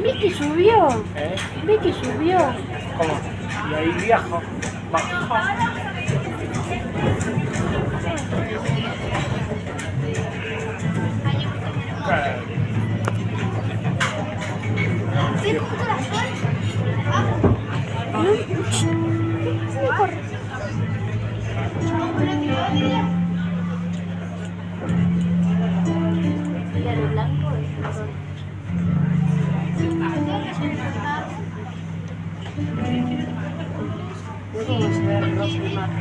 Vicky subió. ¿Eh? Vicky subió. ¿Cómo? Y ahí viajo, bajo. Sí, corre. El blanco es cómo se ve el rojo y marrón.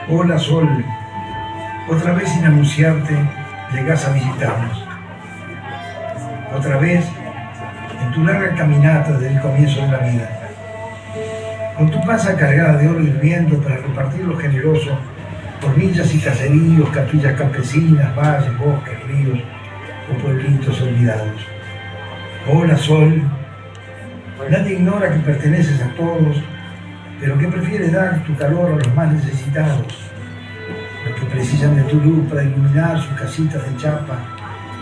Hola Sol, otra vez sin anunciarte llegás a visitarnos. Otra vez en tu larga caminata desde el comienzo de la vida. Con tu panza cargada de oro hirviendo para repartir lo generoso por villas y caseríos, capillas campesinas, valles, bosques, ríos o pueblitos olvidados. Hola Sol, nadie ignora que perteneces a todos, pero que prefieres dar tu calor a los más necesitados, los que precisan de tu luz para iluminar sus casitas de chapa,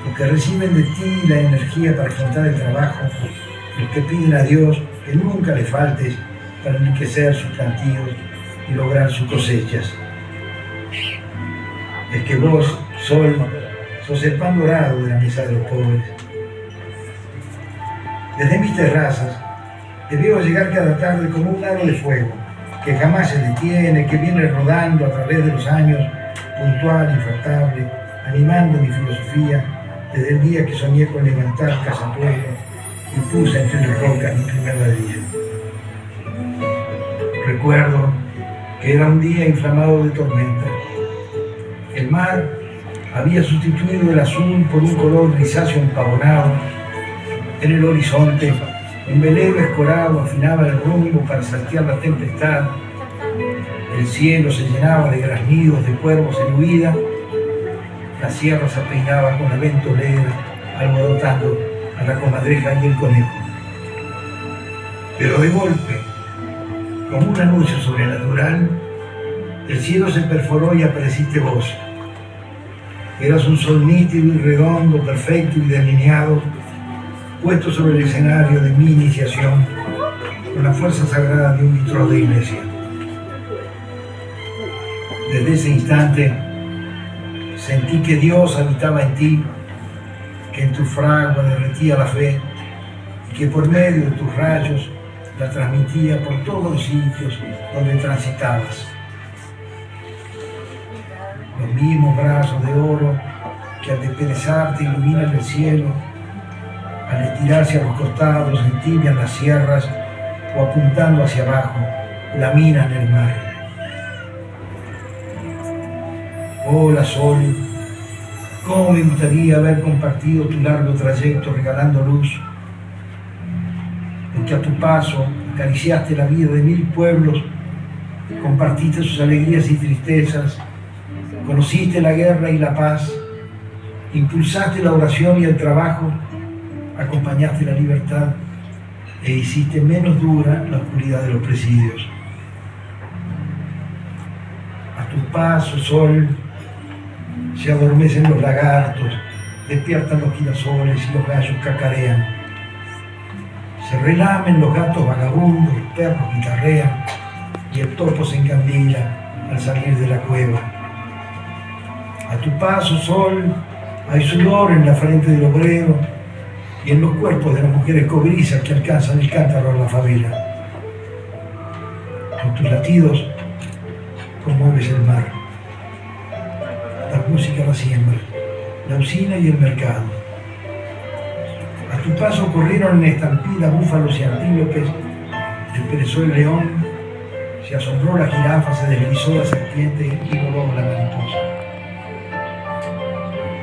los que reciben de ti la energía para afrontar el trabajo, los que piden a Dios que nunca le faltes para enriquecer sus plantíos y lograr sus cosechas. Es que vos, Sol, sos el pan dorado de la mesa de los pobres. Desde mis terrazas te veo llegar cada tarde como un aro de fuego, que jamás se detiene, que viene rodando a través de los años, puntual, infaltable, animando mi filosofía desde el día que soñé con levantar Casa Pueblo y puse entre las rocas mi primer ladrillo. Recuerdo que era un día inflamado de tormenta. El mar había sustituido el azul por un color grisáceo empavonado. En el horizonte, un velero escorado afinaba el rumbo para saltear la tempestad. El cielo se llenaba de graznidos de cuervos en huida. La sierra se peinaba con la ventolera, alborotando a la comadreja y el conejo. Pero de golpe, como un anuncio sobrenatural, el cielo se perforó y apareciste vos. Eras un sol nítido y redondo, perfecto y delineado, puesto sobre el escenario de mi iniciación, con la fuerza sagrada de un vitrón de iglesia. Desde ese instante, sentí que Dios habitaba en ti, que en tu fragua derretía la fe y que por medio de tus rayos la transmitía por todos los sitios donde transitabas. Los mismos brazos de oro que al desperezarte iluminan el cielo, al estirarse a los costados entibian las sierras o apuntando hacia abajo, laminan el mar. Hola Sol, cómo me gustaría haber compartido tu largo trayecto regalando luz, porque a tu paso acariciaste la vida de 1000 pueblos, compartiste sus alegrías y tristezas, conociste la guerra y la paz, impulsaste la oración y el trabajo, acompañaste la libertad e hiciste menos dura la oscuridad de los presidios. A tu paso, Sol, se adormecen los lagartos, despiertan los girasoles y los gallos cacarean. Se relamen los gatos vagabundos, los perros guitarrean y el topo se encandila al salir de la cueva. A tu paso, Sol, hay sudor en la frente del obrero y en los cuerpos de las mujeres cobrizas que alcanzan el cántaro a la favela. Con tus latidos conmueves el mar. La música la siembra, la usina y el mercado. A tu paso corrieron en estampida búfalos y antílopes, desperezó el león, se asombró la jirafa, se deslizó la serpiente y voló la mariposa.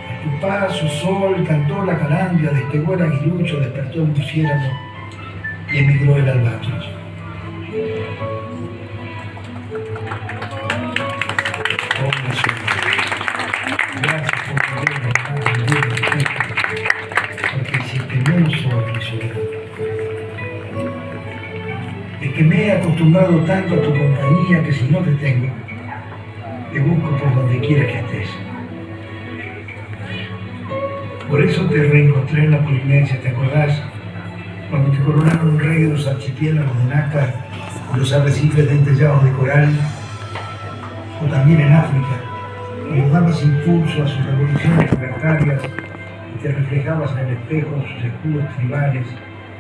A tu paso, Sol, cantó la calandria, despegó el aguilucho, despertó el murciélago y emigró el albatros. Gracias por tu acostumbrado tanto a tu compañía que si no te tengo, te busco por donde quiera que estés. Por eso te reencontré en la Polinesia, ¿te acordás? Cuando te coronaron rey de los archipiélagos de Nácar y los arrecifes dentellados de coral, o también en África, cuando dabas impulso a sus revoluciones libertarias y te reflejabas en el espejo de sus escudos tribales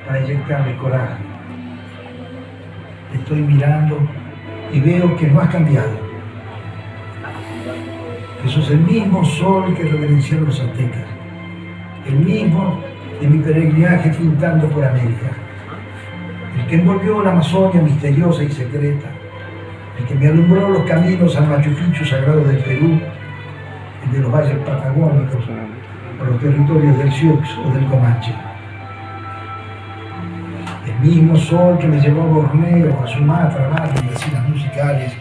para inyectarle coraje. Te estoy mirando y veo que no has cambiado, que sos el mismo sol que reverenciaron los aztecas, el mismo de mi peregrinaje pintando por América, el que envolvió la Amazonia misteriosa y secreta, el que me alumbró los caminos al Machu Picchu sagrado del Perú, el de los valles patagónicos, o los territorios del Sioux o del Comanche. El mismo sol que me llevó a Borneo, a Sumatra, a varias vecinas musicales,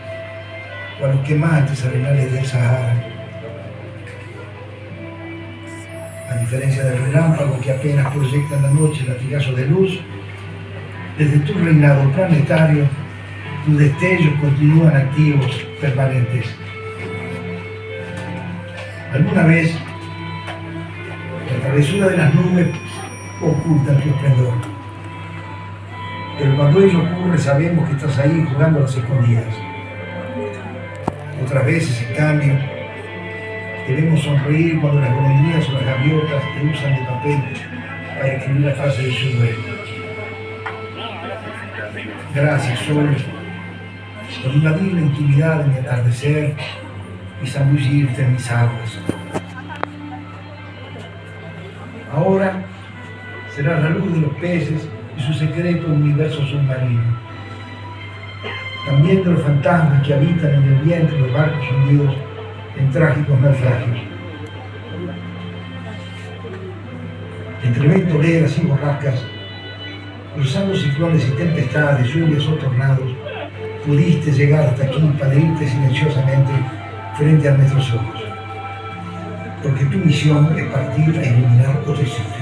o a los quemantes arenales del Sahara. A diferencia del relámpago que apenas proyecta en la noche latigazos de luz, desde tu reinado planetario, tus destellos continúan activos, permanentes. Alguna vez, la travesura de las nubes oculta tu esplendor. Pero cuando ello ocurre, sabemos que estás ahí jugando a las escondidas. Otras veces, en cambio, debemos sonreír cuando las golondrinas o las gaviotas te usan de papel para escribir la frase de su duelo. Gracias, sol, por invadir la intimidad de mi atardecer y zambullirte en mis aguas. Ahora serás la luz de los peces y su secreto universo submarino. También de los fantasmas que habitan en el vientre de los barcos hundidos en trágicos naufragios. Entre ventoleras y borrascas, cruzando ciclones y tempestades, lluvias o tornados, pudiste llegar hasta aquí para irte silenciosamente frente a nuestros ojos. Porque tu misión es partir a iluminar otros sitios.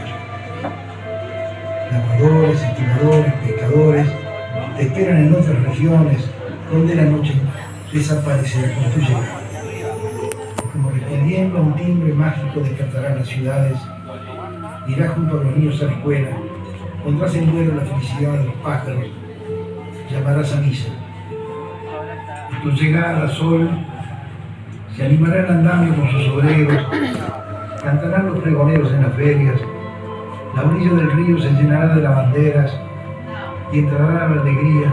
Nadadores, estimadores, pescadores te esperan en otras regiones donde la noche desaparecerá con tu llegada. Como respondiendo a un timbre mágico despertarán las ciudades, irás junto a los niños a la escuela, pondrás en vuelo la felicidad de los pájaros, llamarás a misa. A tu llegada, sol, se animará el andamio con sus obreros, cantarán los pregoneros en las ferias, la orilla del río se llenará de lavanderas y entrará la alegría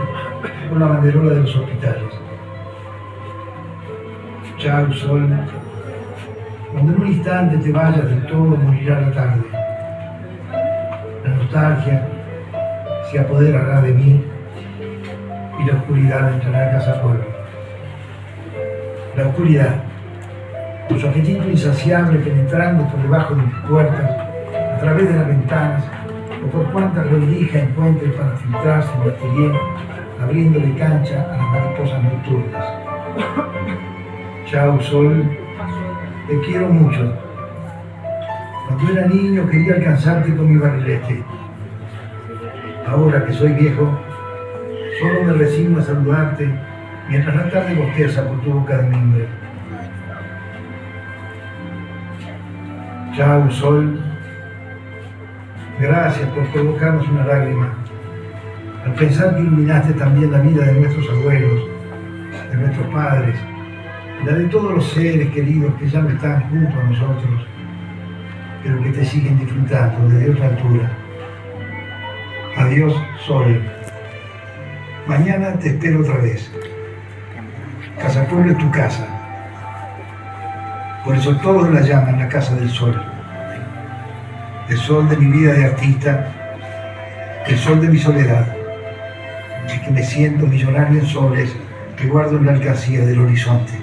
con la banderola de los hospitales. Chao, sol. Cuando en un instante te vayas del todo, morirá la tarde. La nostalgia se apoderará de mí y la oscuridad entrará a casa pueblo. La oscuridad, con su apetito insaciable penetrando por debajo de mis puertas, a través de las ventanas, o por cuantas rendijas encuentre para filtrarse en el exterior, abriéndole cancha a las mariposas nocturnas. Chao, sol, te quiero mucho. Cuando era niño quería alcanzarte con mi barrilete. Ahora que soy viejo, solo me resigno a saludarte mientras la tarde bosteza por tu boca de mimbre. Chao, sol. Gracias por provocarnos una lágrima, al pensar que iluminaste también la vida de nuestros abuelos, de nuestros padres, la de todos los seres queridos que ya no están junto a nosotros, pero que te siguen disfrutando desde otra altura. Adiós, sol. Mañana te espero otra vez. Casa Pueblo es tu casa. Por eso todos la llaman la Casa del Sol. El sol de mi vida de artista, el sol de mi soledad, el que me siento millonario en soles que guardo en la alcacía del horizonte.